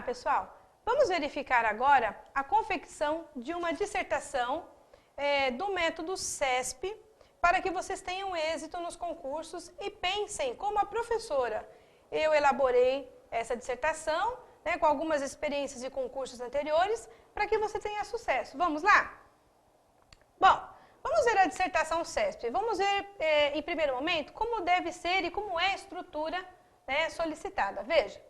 pessoal, vamos verificar agora a confecção de uma dissertação do método CESP para que vocês tenham êxito nos concursos e pensem como a professora. Eu elaborei essa dissertação, né, com algumas experiências de concursos anteriores para que você tenha sucesso. Vamos lá? Bom, vamos ver a dissertação CESP. Vamos ver, em primeiro momento, como deve ser e como é a estrutura, né, solicitada. Veja,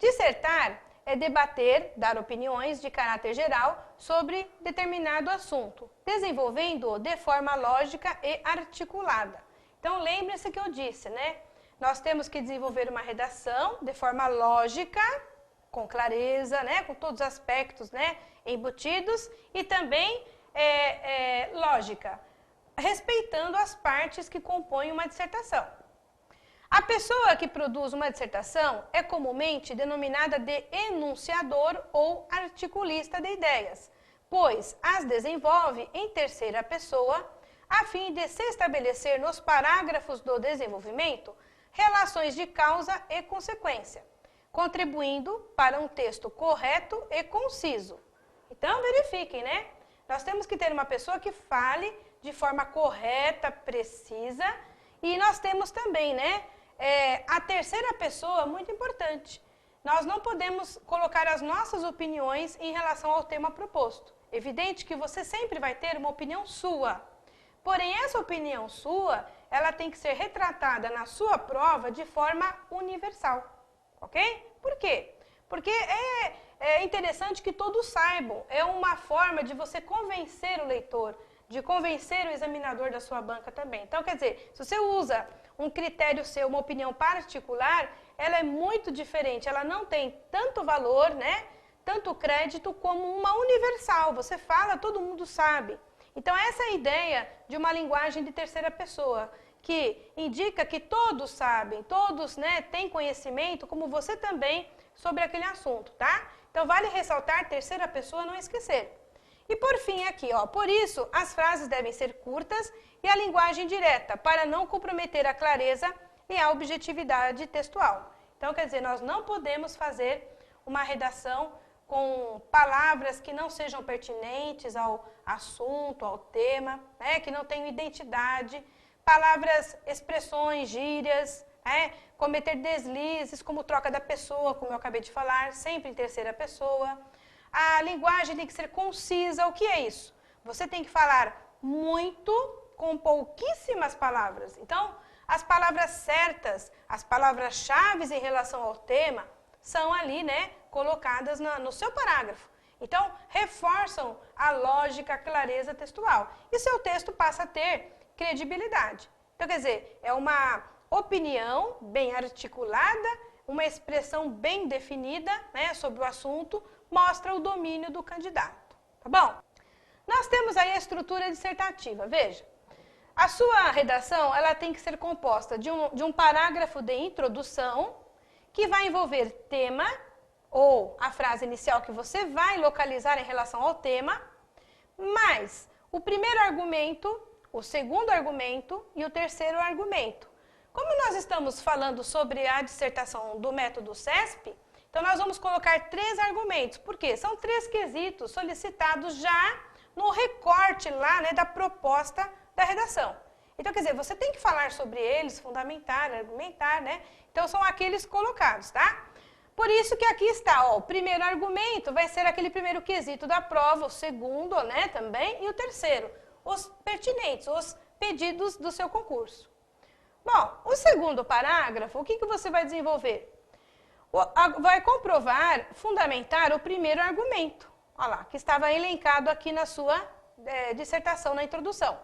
dissertar é debater, dar opiniões de caráter geral sobre determinado assunto, desenvolvendo-o de forma lógica e articulada. Então, lembre-se que eu disse, né? Nós temos que desenvolver uma redação de forma lógica, com clareza, né? Com todos os aspectos, né, embutidos, e também lógica, respeitando as partes que compõem uma dissertação. A pessoa que produz uma dissertação é comumente denominada de enunciador ou articulista de ideias, pois as desenvolve em terceira pessoa, a fim de se estabelecer nos parágrafos do desenvolvimento relações de causa e consequência, contribuindo para um texto correto e conciso. Então, verifiquem, né? Nós temos que ter uma pessoa que fale de forma correta, precisa, e nós temos também, né, a terceira pessoa, muito importante. Nós não podemos colocar as nossas opiniões em relação ao tema proposto. Evidente que você sempre vai ter uma opinião sua. Porém, essa opinião sua, ela tem que ser retratada na sua prova de forma universal. Ok? Por quê? Porque é interessante que todos saibam. É uma forma de você convencer o leitor, de convencer o examinador da sua banca também. Então, quer dizer, se você usa um critério seu, uma opinião particular, ela é muito diferente. Ela não tem tanto valor, né, tanto crédito como uma universal. Você fala, todo mundo sabe. Então, essa é a ideia de uma linguagem de terceira pessoa, que indica que todos sabem, todos, né, têm conhecimento, como você também, sobre aquele assunto, tá? Então, vale ressaltar terceira pessoa, não esquecer. E por fim aqui, ó, por isso, as frases devem ser curtas e a linguagem direta, para não comprometer a clareza e a objetividade textual. Então, quer dizer, nós não podemos fazer uma redação com palavras que não sejam pertinentes ao assunto, ao tema, né, que não tenham identidade, palavras, expressões, gírias, cometer deslizes, como troca da pessoa, como eu acabei de falar, sempre em terceira pessoa. A linguagem tem que ser concisa. O que é isso? Você tem que falar muito com pouquíssimas palavras. Então, as palavras certas, as palavras-chave em relação ao tema, são ali, né, colocadas no seu parágrafo. Então, reforçam a lógica, a clareza textual. E seu texto passa a ter credibilidade. Então, quer dizer, é uma opinião bem articulada, uma expressão bem definida, né, sobre o assunto, mostra o domínio do candidato, tá bom? Nós temos aí a estrutura dissertativa, veja. A sua redação, ela tem que ser composta de um parágrafo de introdução, que vai envolver tema, ou a frase inicial que você vai localizar em relação ao tema, mais o primeiro argumento, o segundo argumento e o terceiro argumento. Como nós estamos falando sobre a dissertação do método CESP, então nós vamos colocar 3 argumentos. Por quê? São 3 quesitos solicitados já no recorte lá, né, da proposta da redação. Então, quer dizer, você tem que falar sobre eles, fundamentar, argumentar, né? Então, são aqueles colocados, tá? Por isso que aqui está, ó, o primeiro argumento vai ser aquele primeiro quesito da prova, o segundo, né, também, e o terceiro, os pertinentes, os pedidos do seu concurso. Bom, o segundo parágrafo, o que você vai desenvolver? Vai comprovar, fundamentar o primeiro argumento, olha lá, que estava elencado aqui na sua dissertação, na introdução.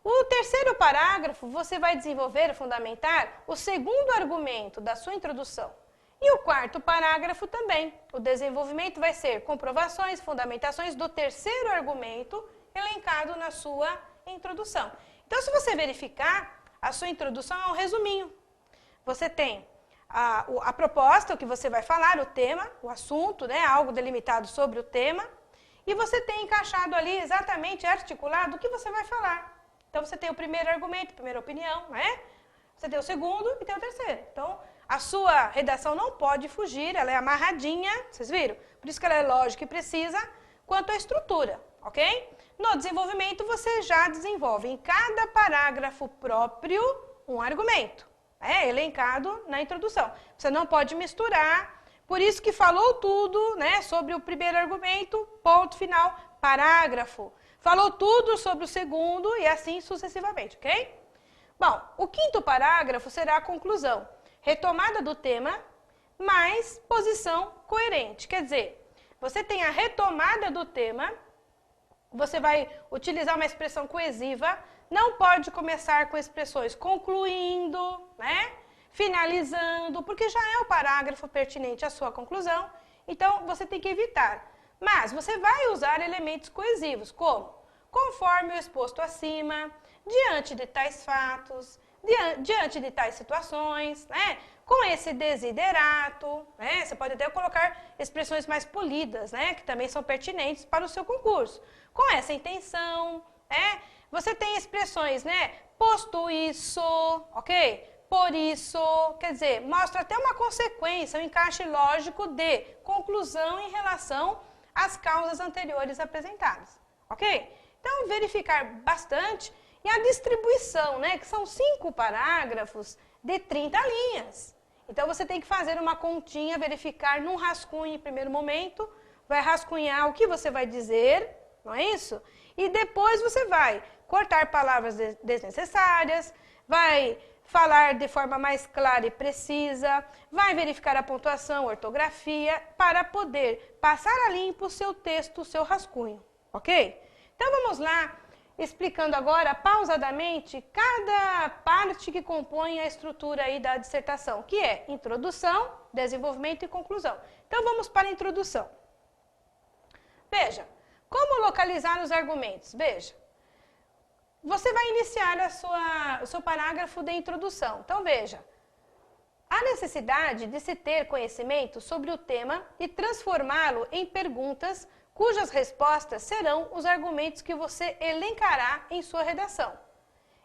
O terceiro parágrafo, você vai desenvolver, fundamentar o segundo argumento da sua introdução. E o quarto parágrafo também. O desenvolvimento vai ser comprovações, fundamentações do terceiro argumento elencado na sua introdução. Então, se você verificar, a sua introdução é um resuminho. Você tem a proposta, o que você vai falar, o tema, o assunto, né, algo delimitado sobre o tema, e você tem encaixado ali exatamente articulado o que você vai falar. Então, você tem o primeiro argumento, a primeira opinião, né? Você tem o segundo e tem o terceiro. Então, A sua redação não pode fugir, ela é amarradinha, vocês viram? Por isso que ela é lógica e precisa, quanto à estrutura, ok? No desenvolvimento, você já desenvolve em cada parágrafo próprio um argumento, elencado na introdução. Você não pode misturar, por isso que falou tudo, né, sobre o primeiro argumento, ponto final, parágrafo. Falou tudo sobre o segundo e assim sucessivamente, ok? Bom, o quinto parágrafo será a conclusão. Retomada do tema, mais posição coerente. Quer dizer, você tem a retomada do tema, você vai utilizar uma expressão coesiva, não pode começar com expressões concluindo, né? Finalizando, porque já é o parágrafo pertinente à sua conclusão, então você tem que evitar. Mas você vai usar elementos coesivos, como conforme o exposto acima, diante de tais fatos, diante de tais situações, né? Com esse desiderato, né? Você pode até colocar expressões mais polidas, né? Que também são pertinentes para o seu concurso. Com essa intenção, né? Você tem expressões, né? Posto isso, ok? Por isso, quer dizer, mostra até uma consequência, um encaixe lógico de conclusão em relação às causas anteriores apresentadas, ok? Então, verificar bastante. E a distribuição, né, que são 5 parágrafos de 30 linhas. Então, você tem que fazer uma continha, verificar num rascunho em primeiro momento, vai rascunhar o que você vai dizer, não é isso? E depois você vai cortar palavras desnecessárias, vai falar de forma mais clara e precisa, vai verificar a pontuação, a ortografia, para poder passar a limpo o seu texto, o seu rascunho, ok? Então, vamos lá. Explicando agora, pausadamente, cada parte que compõe a estrutura aí da dissertação, que é introdução, desenvolvimento e conclusão. Então, vamos para a introdução. Veja, como localizar os argumentos? Veja, você vai iniciar o seu parágrafo de introdução. Então, veja, há necessidade de se ter conhecimento sobre o tema e transformá-lo em perguntas cujas respostas serão os argumentos que você elencará em sua redação.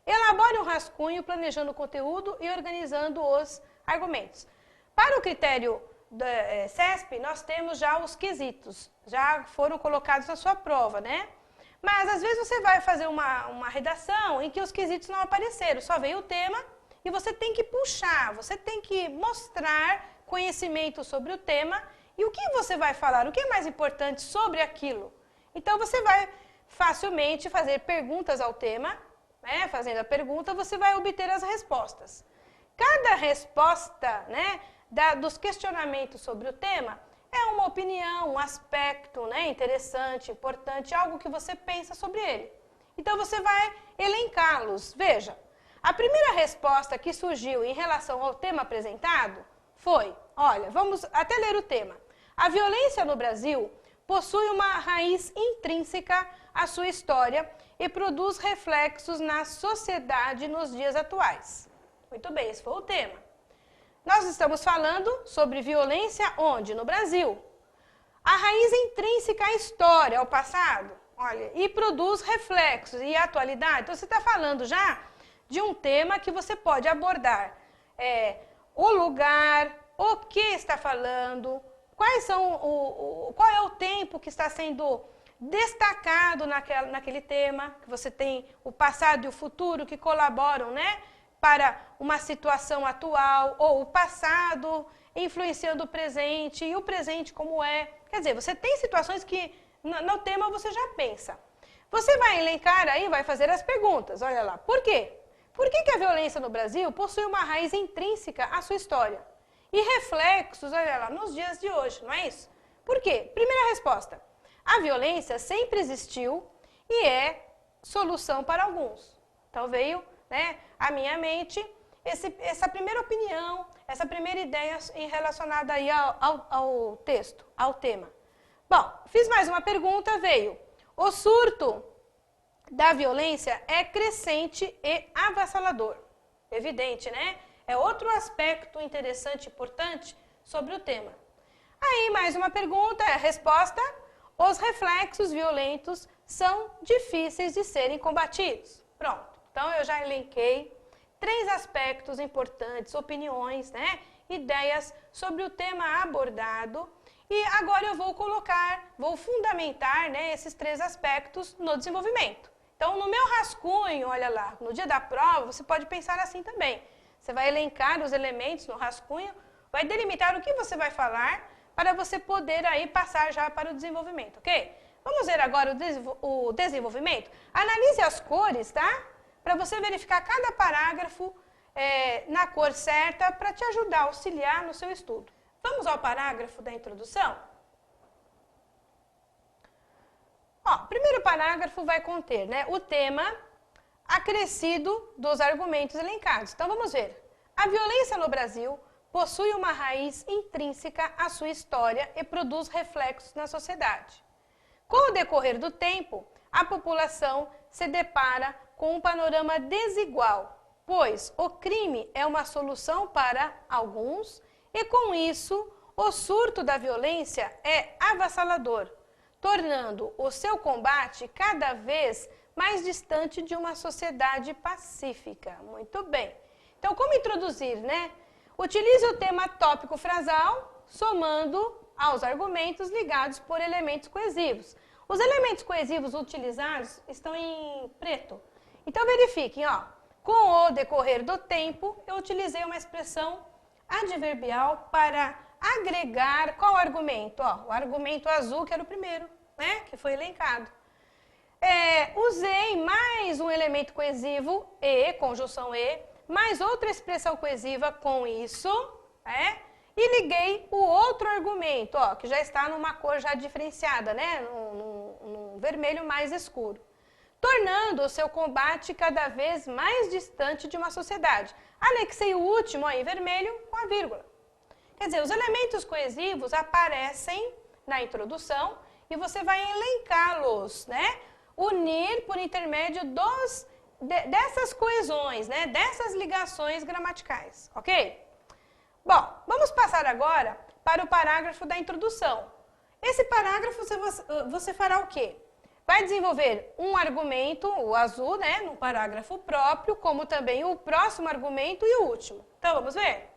Elabore um rascunho planejando o conteúdo e organizando os argumentos. Para o critério do CESP, nós temos já os quesitos, já foram colocados na sua prova, né? Mas, às vezes, você vai fazer uma redação em que os quesitos não apareceram, só veio o tema e você tem que puxar, você tem que mostrar conhecimento sobre o tema. E o que você vai falar? O que é mais importante sobre aquilo? Então, você vai facilmente fazer perguntas ao tema, né? Fazendo a pergunta, você vai obter as respostas. Cada resposta, né, dos questionamentos sobre o tema é uma opinião, um aspecto, né, interessante, importante, algo que você pensa sobre ele. Então, você vai elencá-los. Veja, a primeira resposta que surgiu em relação ao tema apresentado foi, olha, vamos até ler o tema. A violência no Brasil possui uma raiz intrínseca à sua história e produz reflexos na sociedade nos dias atuais. Muito bem, esse foi o tema. Nós estamos falando sobre violência onde? No Brasil. A raiz intrínseca à história, ao passado, olha, e produz reflexos e atualidade. Então, você está falando já de um tema que você pode abordar o lugar, o que está falando, qual é o tempo que está sendo destacado naquele tema, que você tem o passado e o futuro que colaboram, né, para uma situação atual, ou o passado influenciando o presente, e o presente como é. Quer dizer, você tem situações que no tema você já pensa. Você vai elencar aí, vai fazer as perguntas, olha lá, por quê? Por que a violência no Brasil possui uma raiz intrínseca à sua história? E reflexos, olha lá, nos dias de hoje, não é isso? Por quê? Primeira resposta, a violência sempre existiu e é solução para alguns. Então veio, né, à minha mente essa primeira opinião, essa primeira ideia relacionada aí ao texto, ao tema. Bom, fiz mais uma pergunta, veio. O surto da violência é crescente e avassalador. Evidente, né? É outro aspecto interessante e importante sobre o tema. Aí, mais uma pergunta, a resposta: os reflexos violentos são difíceis de serem combatidos. Pronto. Então, eu já elenquei 3 aspectos importantes, opiniões, né? ideias sobre o tema abordado. E agora eu vou fundamentar, né, esses 3 aspectos no desenvolvimento. Então, no meu rascunho, olha lá, no dia da prova, você pode pensar assim também. Você vai elencar os elementos no rascunho, vai delimitar o que você vai falar para você poder aí passar já para o desenvolvimento, ok? Vamos ver agora o desenvolvimento? Analise as cores, tá? Para você verificar cada parágrafo na cor certa para te ajudar, auxiliar no seu estudo. Vamos ao parágrafo da introdução? Ó, o primeiro parágrafo vai conter, né, o tema acrescido dos argumentos elencados. Então, vamos ver. A violência no Brasil possui uma raiz intrínseca à sua história e produz reflexos na sociedade. Com o decorrer do tempo, a população se depara com um panorama desigual, pois o crime é uma solução para alguns e, com isso, o surto da violência é avassalador, tornando o seu combate cada vez mais distante de uma sociedade pacífica. Muito bem. Então, como introduzir, né? Utilize o tema tópico frasal, somando aos argumentos ligados por elementos coesivos. Os elementos coesivos utilizados estão em preto. Então, verifiquem, ó. Com o decorrer do tempo, eu utilizei uma expressão adverbial para agregar qual argumento? Ó, o argumento azul, que era o primeiro, né? Que foi elencado. Usei mais um elemento coesivo, e, conjunção e, mais outra expressão coesiva com isso, e liguei o outro argumento, ó, que já está numa cor já diferenciada, né, num vermelho mais escuro, tornando o seu combate cada vez mais distante de uma sociedade. Anexei o último aí, vermelho, com a vírgula. Quer dizer, os elementos coesivos aparecem na introdução e você vai elencá-los, né, unir por intermédio dessas coesões, né, dessas ligações gramaticais, ok? Bom, vamos passar agora para o parágrafo da introdução. Esse parágrafo você fará o quê? Vai desenvolver um argumento, o azul, né, no parágrafo próprio, como também o próximo argumento e o último. Então, vamos ver?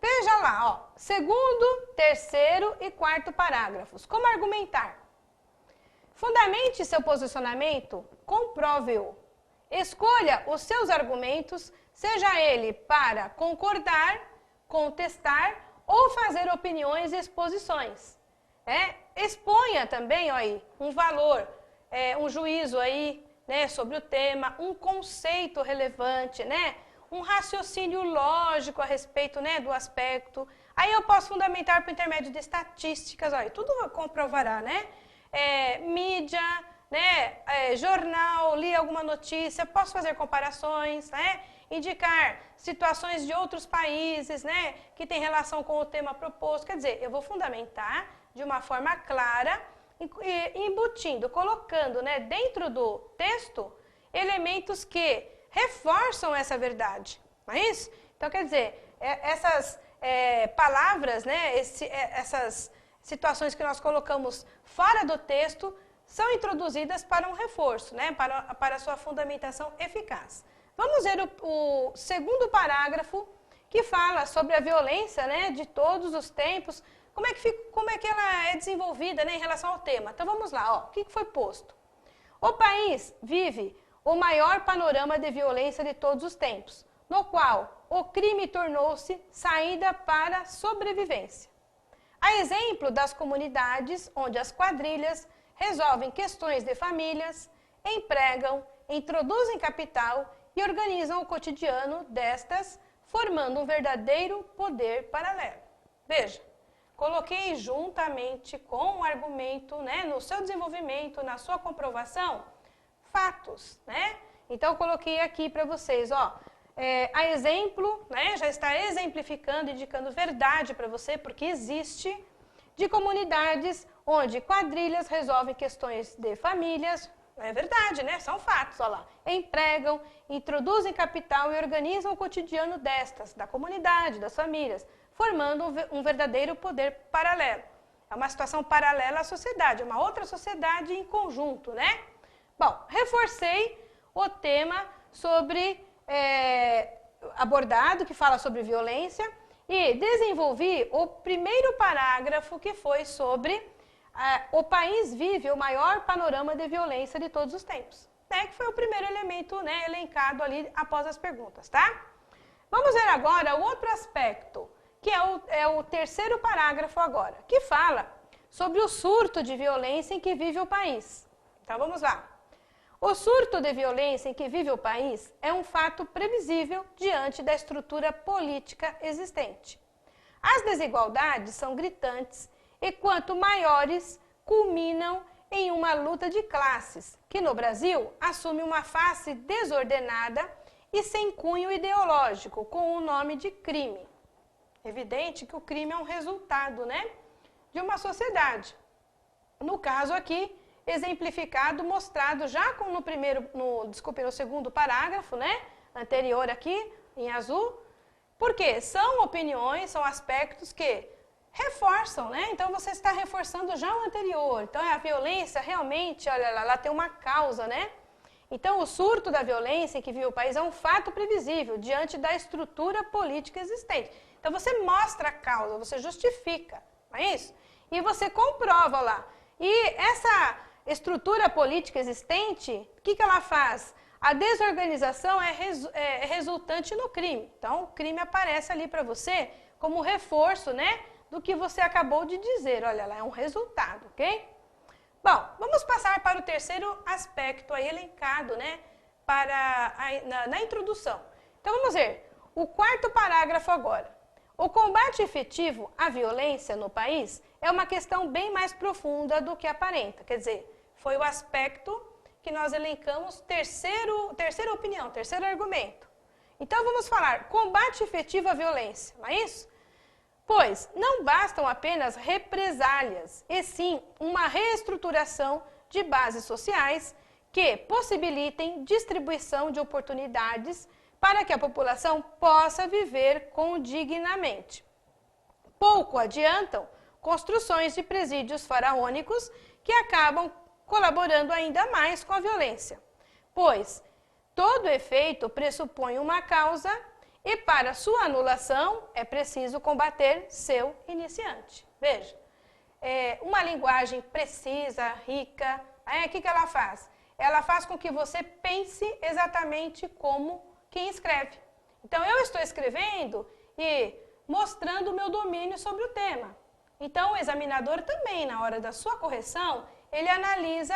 Veja lá, ó, segundo, terceiro e quarto parágrafos. Como argumentar? Fundamente seu posicionamento, comprove-o. Escolha os seus argumentos, seja ele para concordar, contestar ou fazer opiniões e exposições. Exponha também ó, aí, um valor, um juízo aí, né, sobre o tema, um conceito relevante, né, um raciocínio lógico a respeito, né, do aspecto. Aí eu posso fundamentar por intermédio de estatísticas, ó, tudo comprovará, né? Mídia, né, jornal, li alguma notícia, posso fazer comparações, né, indicar situações de outros países, né, que tem relação com o tema proposto. Quer dizer, eu vou fundamentar de uma forma clara, embutindo, colocando, né, dentro do texto elementos que reforçam essa verdade, não é isso? Então, quer dizer, essas palavras, né, essas situações que nós colocamos fora do texto são introduzidas para um reforço, né, para a sua fundamentação eficaz. Vamos ver o segundo parágrafo, que fala sobre a violência, né, de todos os tempos, como é que ela é desenvolvida, né, em relação ao tema. Então, vamos lá, ó, o que foi posto? O país vive o maior panorama de violência de todos os tempos, no qual o crime tornou-se saída para a sobrevivência. A exemplo das comunidades onde as quadrilhas resolvem questões de famílias, empregam, introduzem capital e organizam o cotidiano destas, formando um verdadeiro poder paralelo. Veja, coloquei juntamente com o argumento, né, no seu desenvolvimento, na sua comprovação, fatos, né? Então, eu coloquei aqui para vocês, ó, a exemplo, né, já está exemplificando, indicando verdade para você, porque existe, de comunidades onde quadrilhas resolvem questões de famílias, é verdade, né, são fatos, ó lá, empregam, introduzem capital e organizam o cotidiano destas, da comunidade, das famílias, formando um verdadeiro poder paralelo. É uma situação paralela à sociedade, é uma outra sociedade em conjunto, né? Bom, reforcei o tema sobre abordado, que fala sobre violência, e desenvolvi o primeiro parágrafo, que foi sobre o país vive o maior panorama de violência de todos os tempos, né? Que foi o primeiro elemento, né, elencado ali após as perguntas, tá? Vamos ver agora o outro aspecto, que é o terceiro parágrafo agora, que fala sobre o surto de violência em que vive o país. Então vamos lá. O surto de violência em que vive o país é um fato previsível diante da estrutura política existente. As desigualdades são gritantes e, quanto maiores, culminam em uma luta de classes, que no Brasil assume uma face desordenada e sem cunho ideológico, com o nome de crime. Evidente que o crime é um resultado, né, de uma sociedade. No caso aqui, exemplificado, mostrado já no segundo parágrafo, né, anterior aqui, em azul, porque são opiniões, são aspectos que reforçam, né? Então você está reforçando já o anterior. Então a violência realmente, olha lá, ela tem uma causa, né? Então o surto da violência em que vive o país é um fato previsível diante da estrutura política existente. Então você mostra a causa, você justifica, não é isso? E você comprova lá. E essa estrutura política existente, o que ela faz? A desorganização é resultante no crime. Então o crime aparece ali para você como reforço, né, do que você acabou de dizer. Olha lá, é um resultado, ok? Bom, vamos passar para o terceiro aspecto aí elencado, né, na introdução. Então vamos ver o quarto parágrafo agora. O combate efetivo à violência no país é uma questão bem mais profunda do que aparenta. Quer dizer, foi o aspecto que nós elencamos, terceira opinião, terceiro argumento. Então vamos falar combate efetivo à violência, não é isso? Pois não bastam apenas represálias, e sim uma reestruturação de bases sociais que possibilitem distribuição de oportunidades para que a população possa viver dignamente. Pouco adiantam construções de presídios faraônicos que acabam colaborando ainda mais com a violência, pois todo efeito pressupõe uma causa e para sua anulação é preciso combater seu iniciante. Veja, uma linguagem precisa, rica, o que ela faz? Ela faz com que você pense exatamente como quem escreve. Então, eu estou escrevendo e mostrando o meu domínio sobre o tema. Então, o examinador também, na hora da sua correção, ele analisa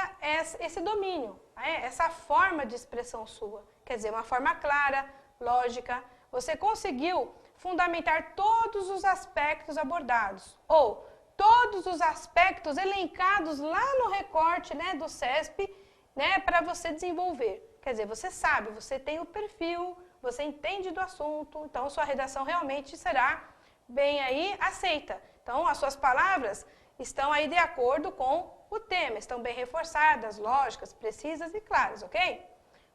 esse domínio, essa forma de expressão sua. Quer dizer, uma forma clara, lógica. Você conseguiu fundamentar todos os aspectos abordados, ou todos os aspectos elencados lá no recorte, né, do CESP, né, para você desenvolver. Quer dizer, você sabe, você tem o perfil, você entende do assunto, então sua redação realmente será bem aí aceita. Então, as suas palavras estão aí de acordo com o tema, estão bem reforçadas, lógicas, precisas e claras, ok?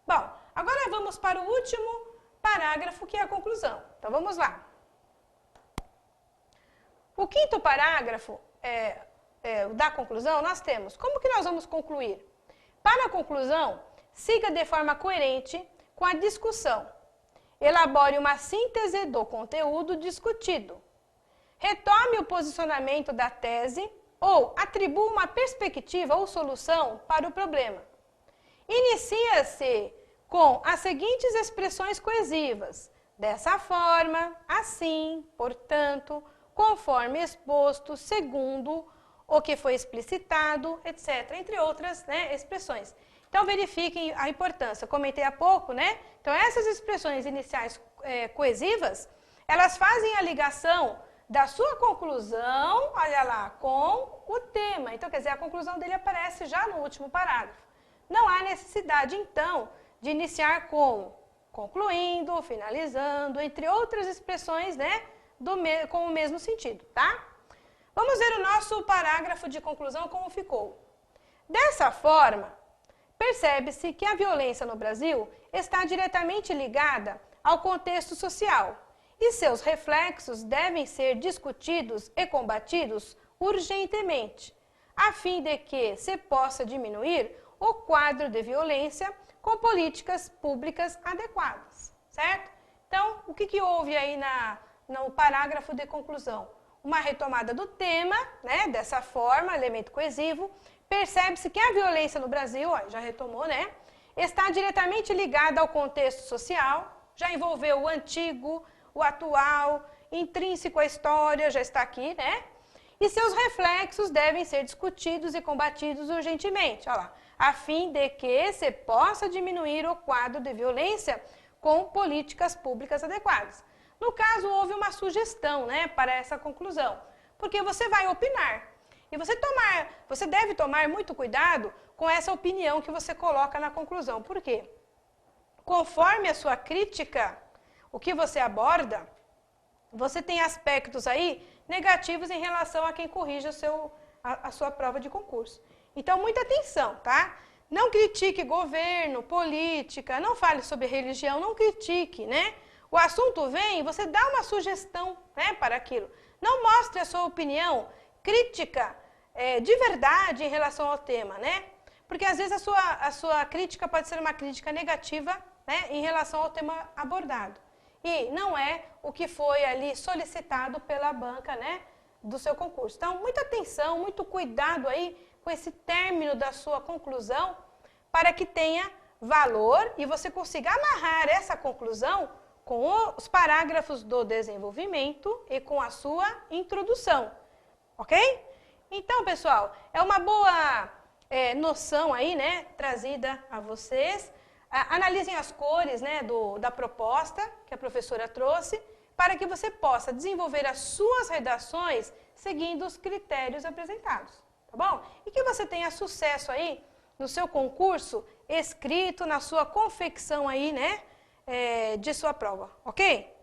Bom, agora vamos para o último parágrafo, que é a conclusão. Então, vamos lá. O quinto parágrafo da conclusão, nós temos, como que nós vamos concluir? Para a conclusão, siga de forma coerente com a discussão. Elabore uma síntese do conteúdo discutido. Retome o posicionamento da tese ou atribua uma perspectiva ou solução para o problema. Inicia-se com as seguintes expressões coesivas: dessa forma, assim, portanto, conforme exposto, segundo o que foi explicitado, etc., entre outras, né, expressões. Então, verifiquem a importância. Comentei há pouco, né? Então, essas expressões iniciais coesivas, elas fazem a ligação da sua conclusão, olha lá, com o tema. Então, quer dizer, a conclusão dele aparece já no último parágrafo. Não há necessidade, então, de iniciar com concluindo, finalizando, entre outras expressões, né, com o mesmo sentido, tá? Vamos ver o nosso parágrafo de conclusão como ficou. Dessa forma, percebe-se que a violência no Brasil está diretamente ligada ao contexto social e seus reflexos devem ser discutidos e combatidos urgentemente, a fim de que se possa diminuir o quadro de violência com políticas públicas adequadas, certo? Então, o que houve aí no parágrafo de conclusão? Uma retomada do tema, né, dessa forma, elemento coesivo. Percebe-se que a violência no Brasil, ó, já retomou, né, está diretamente ligada ao contexto social, já envolveu o antigo, o atual, intrínseco à história, já está aqui, né? E seus reflexos devem ser discutidos e combatidos urgentemente, ó lá, a fim de que se possa diminuir o quadro de violência com políticas públicas adequadas. No caso, houve uma sugestão, né, para essa conclusão, porque você vai opinar. E você deve tomar muito cuidado com essa opinião que você coloca na conclusão. Por quê? Conforme a sua crítica, o que você aborda, você tem aspectos aí negativos em relação a quem corrige a sua prova de concurso. Então, muita atenção, tá? Não critique governo, política, não fale sobre religião, não critique, né? O assunto vem, você dá uma sugestão, né, para aquilo. Não mostre a sua opinião crítica de verdade em relação ao tema, né? Porque às vezes a sua crítica pode ser uma crítica negativa, né, em relação ao tema abordado. E não é o que foi ali solicitado pela banca, né, do seu concurso. Então, muita atenção, muito cuidado aí com esse término da sua conclusão, para que tenha valor e você consiga amarrar essa conclusão com os parágrafos do desenvolvimento e com a sua introdução, ok? Então, pessoal, é uma boa noção aí, né, trazida a vocês. Analisem as cores, né, da proposta que a professora trouxe, para que você possa desenvolver as suas redações seguindo os critérios apresentados, tá bom? E que você tenha sucesso aí no seu concurso escrito, na sua confecção aí, né, de sua prova, ok?